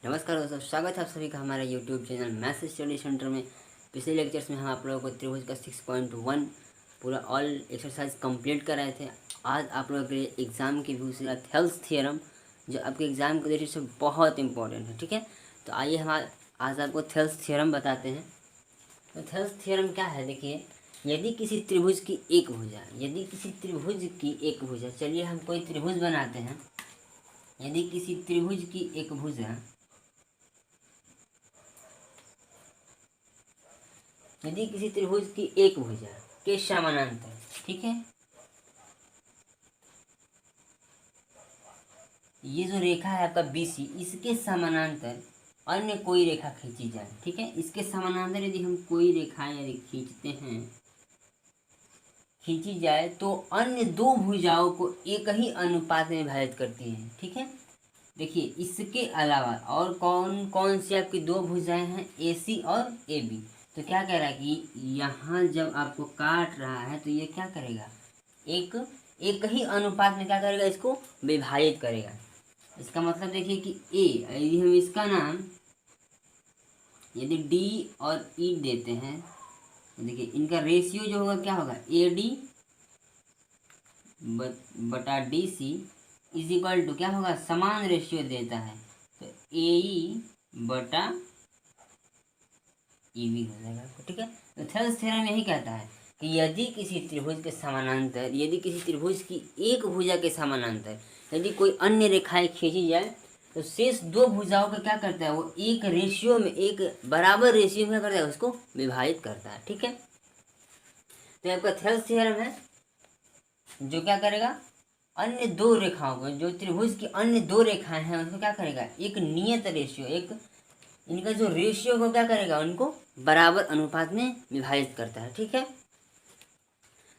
नमस्कार दोस्तों, स्वागत है आप सभी का हमारे YouTube channel maths study centre में। पिछले लेक्चर्स में हम आप लोगों को त्रिभुज का 6.1 पूरा ऑल एक्सरसाइज कंप्लीट कर रहे थे। आज आप लोगों के लिए एग्ज़ाम की व्यू से थेल्स थ्योरम, जो आपके एग्ज़ाम के दृष्टि से बहुत इंपॉर्टेंट है। ठीक है, तो आइए हम आज आपको थेल्स थ्योरम बताते हैं। तो थेल्स थ्योरम क्या है, देखिए, यदि किसी त्रिभुज की एक भुजा, चलिए हम कोई त्रिभुज बनाते हैं। यदि किसी त्रिभुज की एक भुजा यदि किसी त्रिभुज की एक भुजा के समानांतर, ठीक है, ये जो रेखा है आपका BC, इसके समानांतर अन्य कोई रेखा खींची जाए। ठीक है, इसके समानांतर यदि हम कोई रेखाएं यदि खींची जाए तो अन्य दो भुजाओं को एक ही अनुपात में विभाजित करती है। ठीक है, देखिए, इसके अलावा और कौन कौन सी आपकी दो भुजाएं हैं, AC और AB। तो क्या कह रहा है कि यहाँ जब आपको काट रहा है तो ये क्या करेगा, एक ही अनुपात में क्या करेगा, इसको विभाजित करेगा। इसका मतलब देखिए कि यदि हम इसका नाम यदि D और E देते हैं तो देखिए इनका रेशियो जो होगा क्या होगा, AD बटा DC इज इक्वल टू क्या होगा, समान रेशियो देता है तो AE बटा EB हो जाएगा। ठीक है, तो थेल्स थ्योरम यही कहता है कि यदि किसी त्रिभुज की एक भुजा के समानांतर यदि कोई अन्य रेखाएं खींची जाए तो शेष दो भुजाओं का क्या करता है, वो एक बराबर रेशियो में करता है, उसको विभाजित करता है। ठीक है, तो आपका थेल्स थ्योरम है जो क्या करेगा, अन्य दो रेखाओं को, जो त्रिभुज की अन्य दो रेखाएं हैं उसको क्या करेगा, एक नियत रेशियो, इनका जो रेशियो को क्या करेगा, उनको बराबर अनुपात में विभाजित करता है। ठीक है,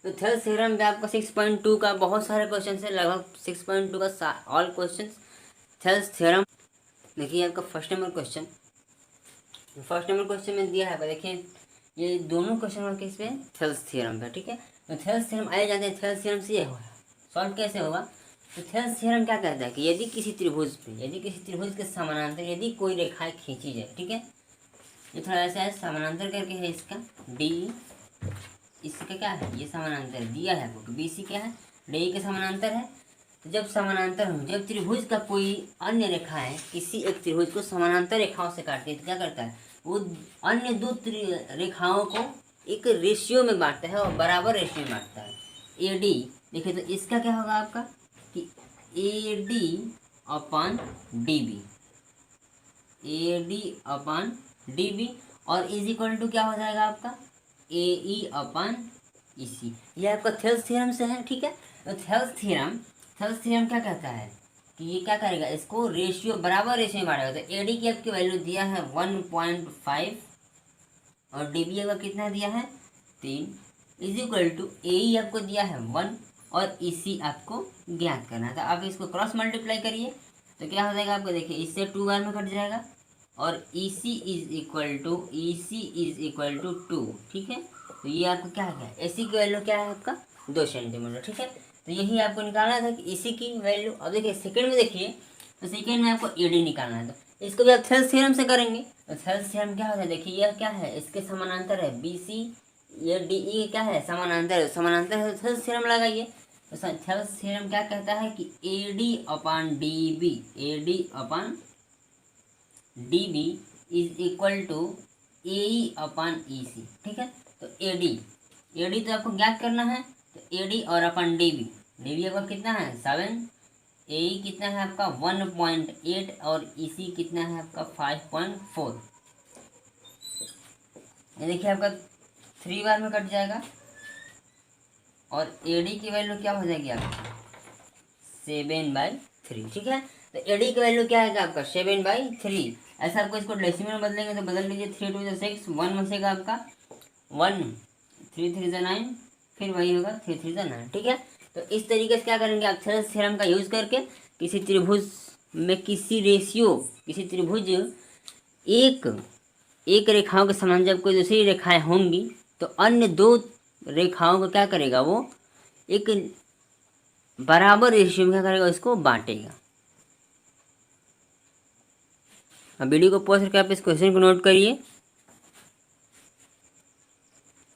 तो थेल्स थ्योरम में आपका 6.2 का बहुत सारे क्वेश्चन है, लगभग 6.2 का ऑल क्वेश्चन थेल्स थ्योरम। देखिए आपका फर्स्ट नंबर क्वेश्चन में दिया है, देखिए ये दोनों क्वेश्चन आपके इस पे थेल्स थ्योरम पे। ठीक है, तो थेल्स थ्योरम आए जाते हैं, थेल्स थ्योरम से ये होगा, सॉल्व कैसे होगा। तो थेल्स थ्योरम क्या कहता है कि यदि किसी त्रिभुज के समानांतर यदि कोई रेखाएं खींची जाए, ठीक है, ये थोड़ा ऐसा है, समानांतर करके है इसका D, इसका क्या है, ये समानांतर दिया है आपको, BC क्या है, D के समानांतर है। तो जब त्रिभुज का कोई अन्य रेखा है किसी एक त्रिभुज को समानांतर रेखाओं से काटती है तो क्या करता है, वो अन्य दो रेखाओं को एक रेशियो में बांटता है और बराबर रेशियो में बांटता है। AD देखिए, तो इसका क्या होगा आपका कि AD अपन DB और इज इक्वल टू क्या हो जाएगा आपका AE अपन EC। ये आपका थेल्स थ्योरम से है। ठीक है, तो थेल्स थ्योरम क्या कहता है कि ये क्या करेगा, इसको बराबर रेशियो में बांटेगा। तो AD की आपकी वैल्यू दिया है 1.5 और DB का कितना दिया है 3, इज इक्वल टू AE आपको दिया है 1 और EC आपको ज्ञात करना है। तो आप इसको क्रॉस मल्टीप्लाई करिए तो क्या हो जाएगा आपको, देखिए इससे 2 बार में कट जाएगा और EC इज इक्वल टू 2। ठीक है, तो ये आपका क्या है, AC की वैल्यू क्या है आपका 2 सेंटीमीटर। ठीक है, तो यही आपको निकालना था कि EC की वैल्यू। अब देखिए सेकंड में, तो सेकंड में आपको AD निकालना है, तो इसको भी आप थेल्स थ्योरम से करेंगे। तो थेल्स थ्योरम क्या होता है, देखिए यह क्या है, इसके समानांतर है BC, ये DE क्या है, समानांतर है, थेल्स थ्योरम लगाइए। तो थेल्स थ्योरम क्या कहता है कि AD upon DB is equal to AE upon EC। ठीक है, तो AD तो आपको ज्ञात करना है, तो AD और अपन DB आपका कितना है 7, AE कितना है आपका 1.8 और EC कितना है आपका 5.4। ये देखिए आपका 3 बार में कट जाएगा और AD की वैल्यू क्या हो जाएगी आपकी 7/3। ठीक है, तो AD की वैल्यू क्या है आपका 7/3। ऐसा आपको इसको डेसिमल में बदलेंगे तो बदल लीजिए, 3 2 6, 1 बचेगा आपका 1, 3 3 9, फिर वही होगा 3 3 9। ठीक है, तो इस तरीके से क्या करेंगे आप थेल्स थ्योरम का यूज करके किसी त्रिभुज एक रेखाओं के समान जब कोई दूसरी रेखाएं होंगी तो अन्य दो रेखाओं को क्या करेगा, वो एक बराबर रेशियो में क्या करेगा, इसको बांटेगा। अब वीडियो को पॉज करके आप इस क्वेश्चन को नोट करिए।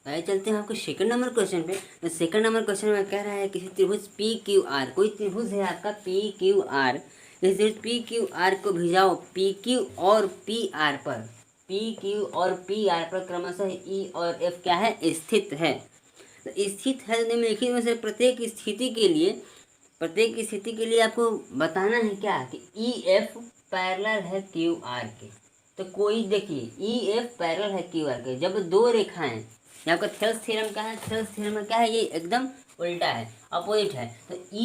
आइए चलते हैं आपको सेकंड नंबर क्वेश्चन पे। तो सेकंड नंबर क्वेश्चन में कह रहा है किसी त्रिभुज पी क्यू आर, कोई त्रिभुज है आपका पी क्यू आर, इस त्रिभुज पी क्यू आर को भिजाओ पी क्यू और पी आर पर, पी क्यू और पी आर पर क्रमशः ई और एफ क्या है, स्थित है। तो स्थित है निम्नलिखित में से प्रत्येक स्थिति के लिए आपको बताना है क्या कि ई एफ पैरेलल है क्यू आर के। तो कोई देखिए ई एफ पैरेलल है क्यू आर के, जब दो रेखाएं, यहाँ का थेल्स थ्योरम क्या है, थेल्स थ्योरम में क्या है, ये एकदम उल्टा है, अपोजिट है। तो ई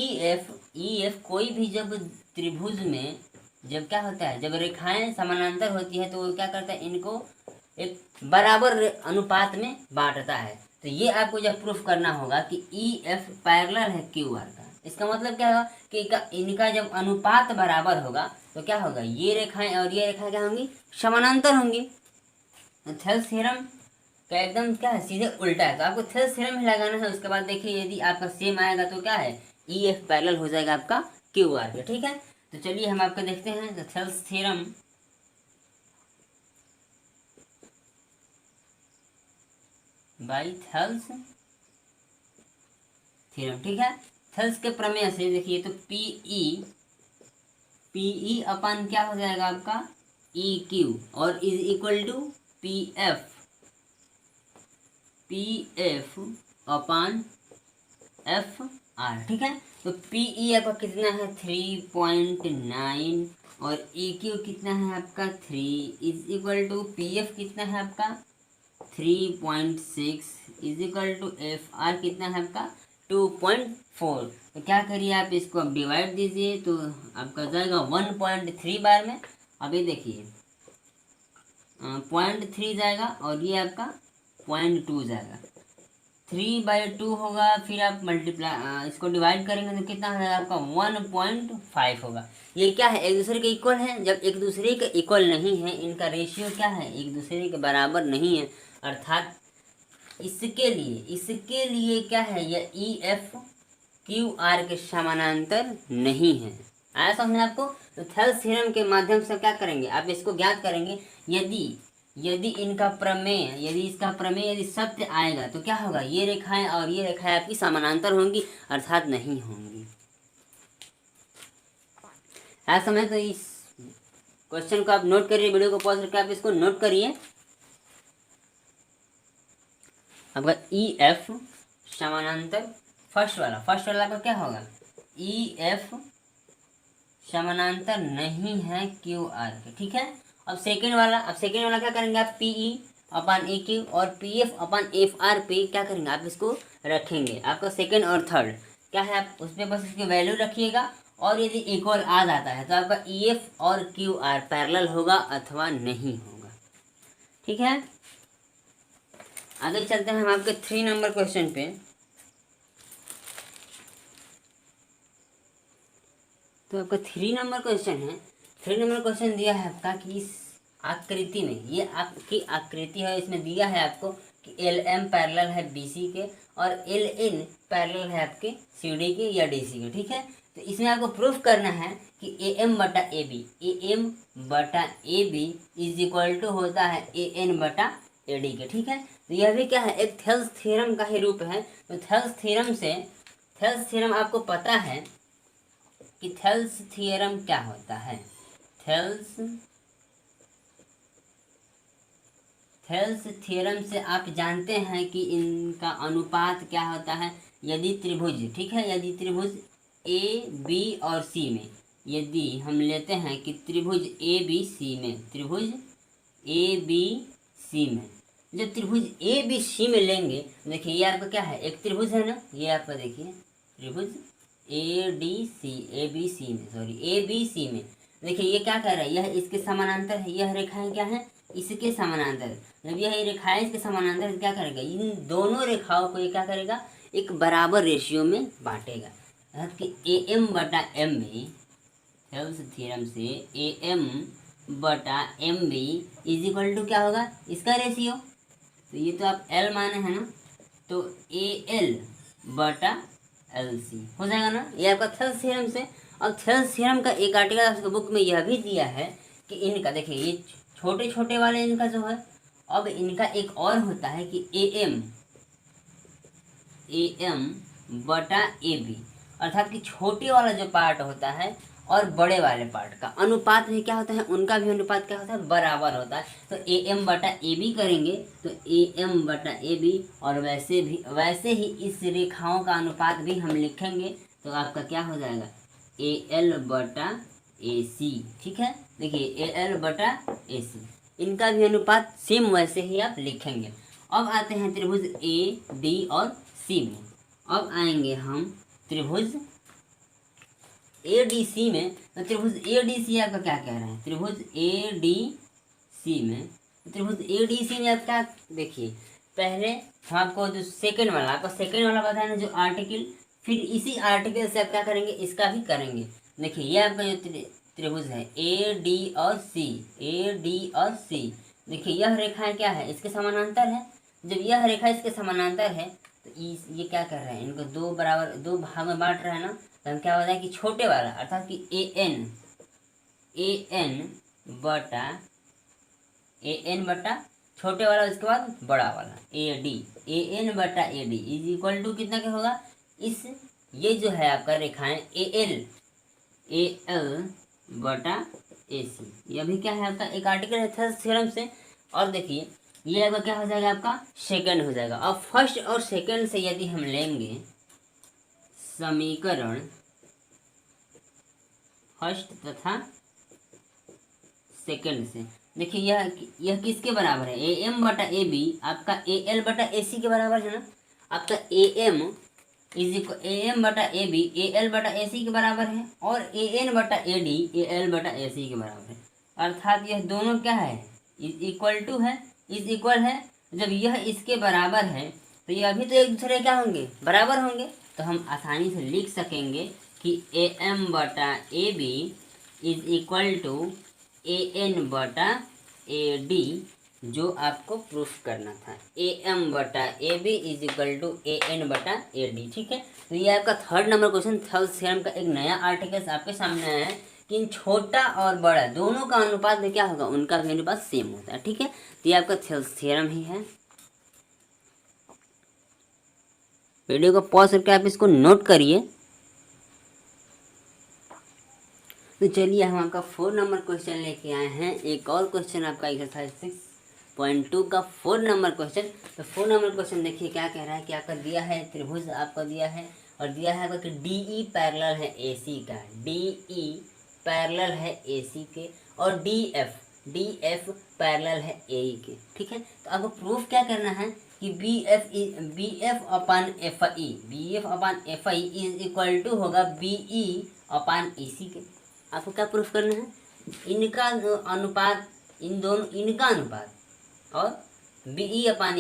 एफ कोई भी जब त्रिभुज में जब क्या होता है, जब रेखाएं समानांतर होती है तो वो क्या करता है, इनको एक बराबर अनुपात में बांटता है। तो ये आपको जब प्रूफ करना होगा कि ई एफ पैरेलल है क्यू आर का, इसका मतलब क्या होगा कि इनका जब अनुपात बराबर होगा तो क्या होगा, ये रेखाएं और ये रेखाएं क्या होंगी, समानांतर होंगी। थेल्स थ्योरम का एकदम क्या है, सीधे उल्टा है। तो आपको थेल्स थ्योरम ही लगाना है। उसके बाद देखिए यदि आपका सेम आएगा तो क्या है, ई एफ पैरेलल हो जाएगा आपका क्यू आर के, ठीक है। तो चलिए हम आपको देखते हैं। तो Thales theorem by Thales theorem, ठीक है। थेल्स के प्रमेय से देखिए तो पीई अपन क्या हो जाएगा आपका ई क्यू और is equal to P F upon F R, ठीक है। तो पी ई आपका कितना है 3.9 और ई क्यू कितना है आपका 3 is equal to P F कितना है आपका 3.6 is equal to F R कितना है आपका 2.4। तो क्या करिए आप इसको अब डिवाइड दीजिए तो आपका जाएगा 1.3 बार में। अभी देखिए 0.3 जाएगा और ये आपका 0.2 जाएगा, 3/2 होगा। फिर आप मल्टीप्लाई इसको डिवाइड करेंगे तो कितना होगा आपका 1.5 होगा। ये क्या है, एक दूसरे के इक्वल है। जब एक दूसरे के इक्वल नहीं है, इनका रेशियो क्या है, एक दूसरे के बराबर नहीं है, अर्थात इसके लिए क्या है, यह ई एफ क्यू आर के समानांतर नहीं है। आया समझ में आपको। तो थेल्स थ्योरम के माध्यम से क्या करेंगे, आप इसको ज्ञात करेंगे। यदि इनका प्रमेय, यदि इसका प्रमेय यदि सत्य आएगा तो क्या होगा, ये रेखाएं और ये रेखाएं आपकी समानांतर होंगी अर्थात नहीं होंगी। ऐसा समझ। तो इस क्वेश्चन को आप नोट करिए, वीडियो को पॉज करके आप इसको नोट करिए। आपका ई एफ समानांतर फर्स्ट वाला का क्या होगा, ई एफ समानांतर नहीं है क्यू आर के, ठीक है। अब सेकेंड वाला क्या करेंगे आप, पी ई अपन ए क्यू और पी एफ अपन एफ आर पे क्या करेंगे, आप इसको रखेंगे। आपका सेकेंड और थर्ड क्या है, आप उस पर बस इसकी वैल्यू रखिएगा और यदि इक्वल आ जाता है तो आपका ई एफ और क्यू आर पैरेलल होगा अथवा नहीं होगा, ठीक है। आगे चलते हैं हम आपके 3 नंबर क्वेश्चन पे। तो आपका 3 नंबर क्वेश्चन है। 3 नंबर क्वेश्चन दिया है आपका कि इस आकृति में, ये आपकी आकृति है, इसमें दिया है आपको कि एल एम पैरेलल है बी सी के और एल एन पैरेलल है आपके सी डी के या डी सी के, ठीक है। तो इसमें आपको प्रूफ करना है कि ए एम बटा A B is equal to होता है ए एन बटा ए डी के, ठीक है। तो यह भी क्या है, एक थेल्स थ्योरम का ही रूप है। तो थेल्स थ्योरम आपको पता है कि थेल्स थ्योरम क्या होता है। थेल्स थ्योरम से आप जानते हैं कि इनका अनुपात क्या होता है। यदि त्रिभुज, ठीक है, यदि त्रिभुज ए बी और सी में, यदि हम लेते हैं कि त्रिभुज ए बी सी में, जब त्रिभुज ए बी सी में लेंगे, देखिए ये आपका क्या है, एक त्रिभुज है ना, ये आपका देखिए त्रिभुज ए बी सी में देखिए ये क्या कर रहा है, यह इसके समानांतर है, यह रेखाएं क्या है, इसके समानांतर। जब यह रेखाएं इसके समानांतर क्या करेगा, इन दोनों रेखाओं को ये क्या करेगा, एक बराबर रेशियो में बांटेगा। अर्थात कि ए एम बटा एम बी, थेल्स थ्योरम से ए एम बटा M B is equal to क्या होगा, इसका रेशियो। तो ये तो आप एल माने हैं ना, तो ए एल बटा एल सी हो जाएगा ना, ये आपका थेल्स थ्योरम से। और थेल्स थ्योरम का एक आर्टिकल आपके बुक में यह भी दिया है कि इनका देखिए ये छोटे छोटे वाले इनका जो है, अब इनका एक और होता है कि AM बटा AB, अर्थात कि छोटे वाला जो पार्ट होता है और बड़े वाले पार्ट का अनुपात में क्या होता है, उनका भी अनुपात क्या होता है, बराबर होता है। तो AM बटा AB करेंगे तो AM बटा AB, और वैसे ही इस रेखाओं का अनुपात भी हम लिखेंगे तो आपका क्या हो जाएगा, AL बटा AC। ठीक है, देखिए AL बटा AC, इनका भी अनुपात सेम वैसे ही आप लिखेंगे। अब आते हैं त्रिभुज AD और C में। अब आएंगे हम त्रिभुज ADC में। तो त्रिभुज ADC आपका क्या कह रहे हैं, त्रिभुज ADC में, त्रिभुज ADC में आप क्या देखिए, पहले हम आपको जो सेकंड वाला बताया ना, जो आर्टिकल, फिर इसी आर्टिकल से आप क्या करेंगे, इसका भी करेंगे। देखिए ये आपका जो त्रिभुज है AD और C, देखिए यह रेखाएं क्या है, इसके समानांतर है। जब यह रेखा इसके समानांतर है तो ये क्या कर रहे हैं, इनको दो भाग में बांट रहा है ना, तो हम क्या होता है कि छोटे वाला अर्थात कि AN बटा छोटे वाला, उसके बाद बड़ा वाला AN बटा AD इज इक्वल टू कितना क्या होगा, इस ये जो है आपका रेखाएं AL बटा AC, यह भी क्या है आपका एक आर्टिकल है थेल्स थ्योरम से। और देखिए ये आपका क्या हो जाएगा, आपका सेकंड हो जाएगा। अब फर्स्ट और सेकंड से यदि हम लेंगे समीकरण, फर्स्ट तथा सेकंड से, देखिए यह किसके बराबर है, AM बटा AB आपका AL बटा AC के बराबर है ना। आपका AM बटा AB AL बटा AC के बराबर है, और AN बटा AD AL बटा AC के बराबर है। अर्थात यह दोनों क्या है, इज इक्वल है। जब यह इसके बराबर है तो ये अभी तो एक दूसरे क्या होंगे, बराबर होंगे। तो हम आसानी से लिख सकेंगे कि AM बटा AB is equal to AN बटा AD, जो आपको प्रूफ करना था। AM बटा AB is equal to AN बटा AD। ठीक है, तो ये आपका third number question Thales theorem का एक नया आर्टिकल्स आपके सामने आया है कि छोटा और बड़ा दोनों का अनुपात में क्या होगा, उनका भी अनुपात सेम होता है। ठीक है, तो ये आपका थेल्स थ्योरम ही है। वीडियो को पॉज करके आप इसको नोट करिए। तो चलिए हम आपका 4 नंबर क्वेश्चन लेके आए हैं। एक और क्वेश्चन आपका एक्सरसाइज 6.2 का 4 नंबर क्वेश्चन। तो 4 नंबर क्वेश्चन देखिए क्या कह रहा है कि आपका दिया है त्रिभुज आपका दिया है, और दिया है आपका कि DE पैरेलल है AC का, DE पैरेलल है AC के, और DF पैरेलल है AE के। ठीक है, तो आपको प्रूफ क्या करना है कि BF upon FI is equal to होगा BE अपन EC के। आपको क्या प्रूफ करना है, इनका अनुपात, इनका अनुपात और BE अपन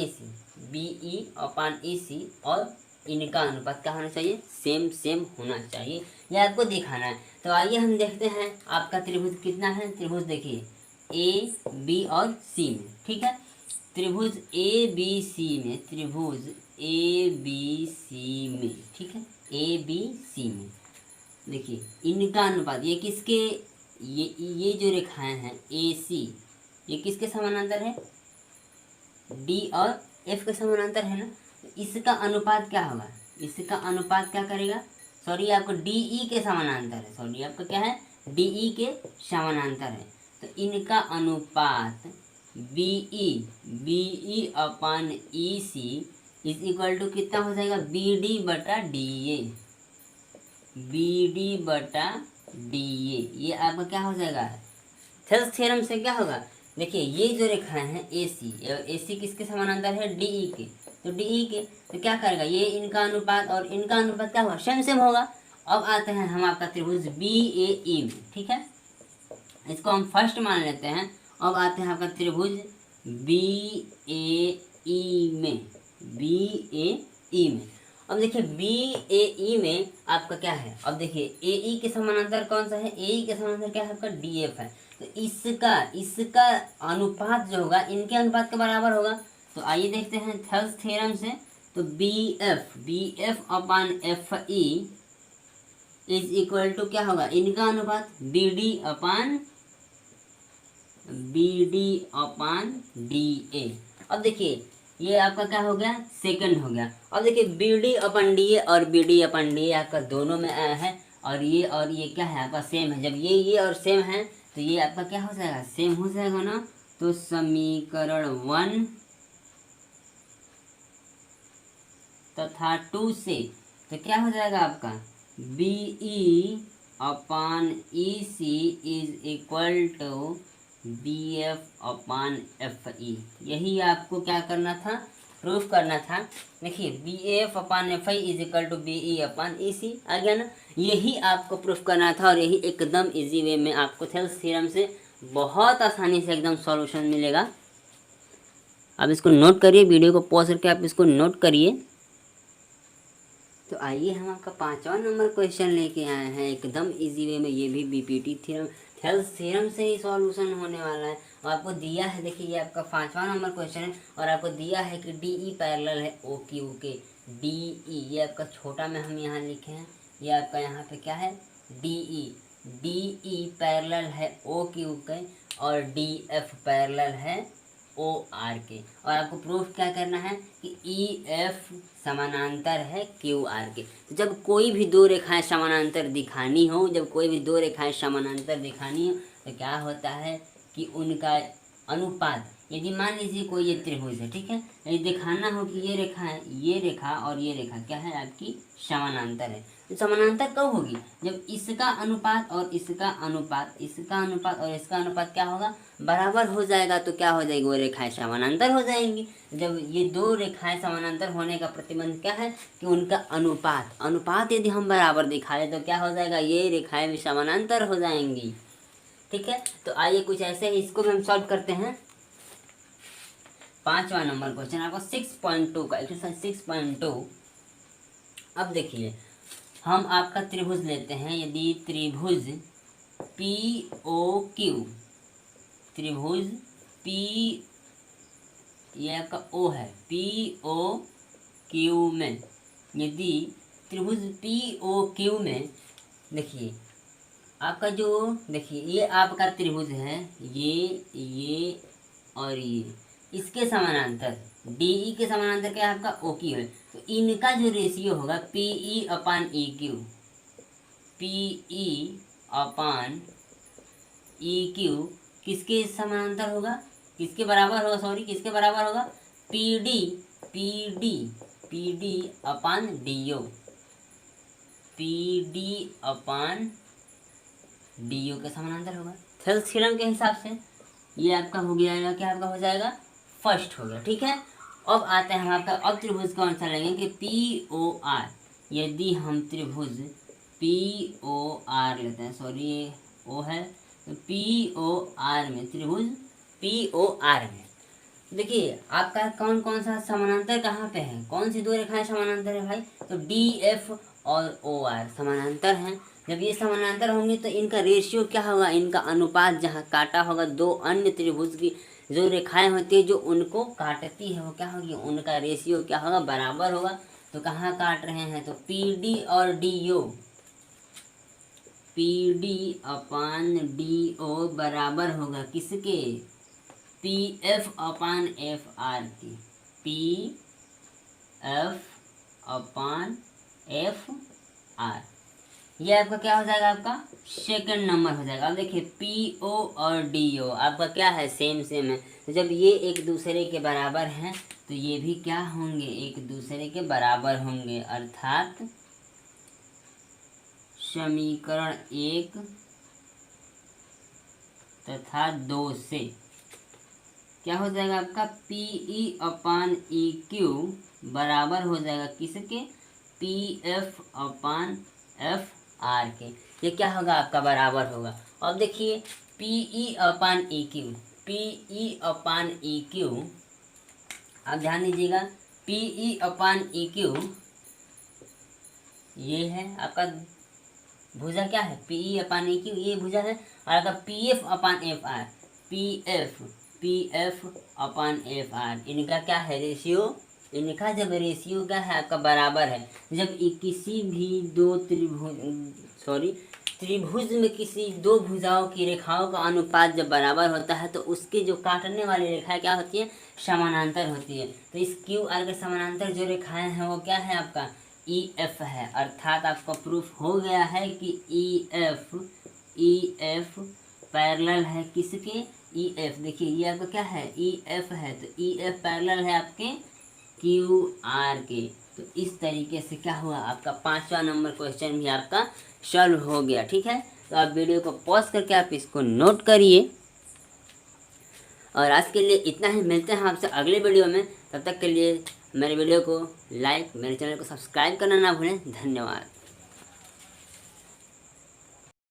EC और इनका अनुपात क्या होना चाहिए, सेम होना चाहिए, यह आपको दिखाना है। तो आइए हम देखते हैं आपका त्रिभुज कितना है। त्रिभुज देखिए A B और C में। ठीक है, त्रिभुज ABC में, ठीक है ABC में देखिए इनका अनुपात, ये किसके, ये जो रेखाएं हैं AC ये किसके समानांतर है, D और F के समानांतर है ना। तो इसका अनुपात क्या होगा, इसका अनुपात क्या करेगा, सॉरी आपको DE के समानांतर है, सॉरी आपका क्या है DE के समानांतर है। तो इनका अनुपात BE upon EC is equal to कितना हो जाएगा, BD बटा DA। ये आपका क्या हो जाएगा, थेल्स थ्योरम से क्या होगा, देखिए ये जो रेखाएं हैं AC किसके समानांतर है, DE के, तो DE के, तो क्या करेगा ये इनका अनुपात और इनका अनुपात क्या होगा, सेम होगा। अब आते हैं हम आपका त्रिभुज BAE में। ठीक है, इसको हम फर्स्ट मान लेते हैं। अब आते हैं आपका त्रिभुज BAE में। अब देखिए BAE में आपका क्या है, अब देखिए AE के समानांतर कौन सा है, AE के समानांतर क्या है आपका DF है। तो इसका अनुपात जो होगा इनके अनुपात के बराबर होगा। तो आइए देखते हैं थेल्स थ्योरम से। तो BF upon FE is equal to क्या होगा, इनका अनुपात BD upon B D upon D A. अब देखिए ये आपका क्या हो गया, सेकंड हो गया। अब देखिए B D upon D A और B D upon D A आपका दोनों में है, और ये क्या है आपका सेम है। जब ये और सेम है तो ये आपका क्या हो जाएगा, सेम हो जाएगा ना। तो समीकरण 1 तथा 2 से तो क्या हो जाएगा आपका, B E upon E C is equal to B F upon F E. यही आपको क्या करना था, प्रूफ करना था। देखिए B F upon F I is equal to B E upon E C आ गया ना। यही आपको प्रूफ करना था, और यही एकदम इजी वे में आपको थेल्स थ्योरम से बहुत आसानी से एकदम सॉल्यूशन मिलेगा। आप इसको नोट करिए, वीडियो को पॉज करके आप इसको नोट करिए। तो आइए हम आपका 5वां नंबर क्वेश्चन लेके आए हैं एकदम इजी वे में। ये भी बीपीटी थ्योरम, थेल्स थ्योरम से ही सॉल्यूशन होने वाला है। और आपको दिया है, देखिए ये आपका 5वां नंबर क्वेश्चन है, और आपको दिया है कि डी ई पैरेलल है ओ क्यू के। डी ई ये आपका छोटा में हम यहाँ लिखे हैं, ये आपका यहाँ पे क्या है, डी ई पैरेलल है ओ क्यू के, और डी एफ पैरेलल है ओ आर के। और आपको प्रूफ क्या करना है कि ई एफ समानांतर है क्यू आर के। तो जब कोई भी दो रेखाएं समानांतर दिखानी हो, तो क्या होता है कि उनका अनुपात, यदि मान लीजिए कोई ये त्रिभुज है, ठीक है, यदि दिखाना हो कि ये रेखा है, ये रेखा और ये रेखा क्या है आपकी समानांतर है। तो समानांतर कब होगी, जब इसका अनुपात और इसका अनुपात और इसका अनुपात क्या होगा, बराबर हो जाएगा। तो क्या हो जाएगी, वो रेखाएं समानांतर हो जाएंगी। जब ये दो रेखाएं समानांतर होने का प्रतिबंध क्या है कि उनका अनुपात यदि हम बराबर दिखा दें तो क्या हो जाएगा, ये रेखाएं भी समानांतर हो जाएंगी। ठीक है, तो आइए कुछ ऐसे ही इसको भी हम सॉल्व करते हैं। 5वां नंबर क्वेश्चन आपको 6.2 का एक्सरसाइज 6.2। अब देखिए हम आपका त्रिभुज लेते हैं। यदि त्रिभुज पी ओ क्यू, त्रिभुज पी, ये आपका ओ है, पी ओ क्यू में, यदि त्रिभुज पी ओ क्यू में, देखिए आपका जो, देखिए ये आपका त्रिभुज है, ये और ये, इसके समानांतर डी के समानांतर क्या है आपका ओ क्यू है। तो इनका जो रेशियो होगा P E upon E Q, P E upon E Q किसके समानांतर होगा, किसके बराबर होगा, सॉरी किसके बराबर होगा, P D upon D O, P D upon D O के समानांतर होगा। थेल्स थ्योरम के हिसाब से ये आपका हो गया, क्या आपका हो जाएगा, फर्स्ट हो गया। ठीक है, अब आते हैं हम आपका, अब त्रिभुज कौन सा लेंगे कि पी ओ आर। यदि हम त्रिभुज पी ओ आर लेते हैं, सॉरी ये ओ है, तो पी ओ आर में, त्रिभुज पी ओ आर में देखिए आपका कौन कौन सा समानांतर कहाँ पे है, कौन सी दो रेखाएं समानांतर है भाई, तो डी एफ और ओ आर समानांतर हैं। जब ये समानांतर होंगे तो इनका रेशियो क्या होगा, इनका अनुपात जहाँ काटा होगा दो अन्य त्रिभुज की जो रेखाएं होती है जो उनको काटती है, वो क्या होगी, उनका रेशियो क्या होगा, बराबर होगा। तो कहाँ काट रहे हैं, तो पी डी और D O, P D upon D O बराबर होगा किसके, P F upon F are की, P F upon F are. ये आपका क्या हो जाएगा, आपका सेकंड नंबर हो जाएगा। अब देखिए पी ओ और डी ओ आपका क्या है, सेम है। तो जब ये एक दूसरे के बराबर हैं तो ये भी क्या होंगे, एक दूसरे के बराबर होंगे, अर्थात समीकरण 1 तथा 2 से क्या हो जाएगा आपका, P E upon E Q बराबर हो जाएगा किसके, P F upon F are के। ये क्या होगा आपका, बराबर होगा। अब देखिए P E upon E Q, P E upon E Q, आप ध्यान दीजिएगा, P E upon E Q ये है आपका भुजा, क्या है, P E upon E Q ये भुजा है, और आपका P F upon F are, P F upon F are, इनका क्या है रेशियो, इनका जब रेशियो क्या है आपका बराबर है, जब किसी भी दो त्रिभुज, सॉरी त्रिभुज में किसी दो भुजाओं की रेखाओं का अनुपात जब बराबर होता है तो उसके जो काटने वाली रेखाएं क्या होती है, समानांतर होती है। तो इस क्यू आर के समानांतर जो रेखाएं हैं वो क्या है आपका ई एफ है। अर्थात आपका प्रूफ हो गया है कि ई एफ पैरेलल है किसके, ई एफ। देखिए ये आपका क्या है, ई एफ है, तो ई एफ पैरेलल है आपके क्यू आर के। तो इस तरीके से क्या हुआ, आपका 5वां नंबर क्वेश्चन भी आपका सॉल्व हो गया। ठीक है, तो आप वीडियो को पॉज करके आप इसको नोट करिए। और आज के लिए इतना ही, मिलते हैं आपसे अगले वीडियो में। तब तक के लिए मेरे वीडियो को लाइक, मेरे चैनल को सब्सक्राइब करना ना भूलें। धन्यवाद।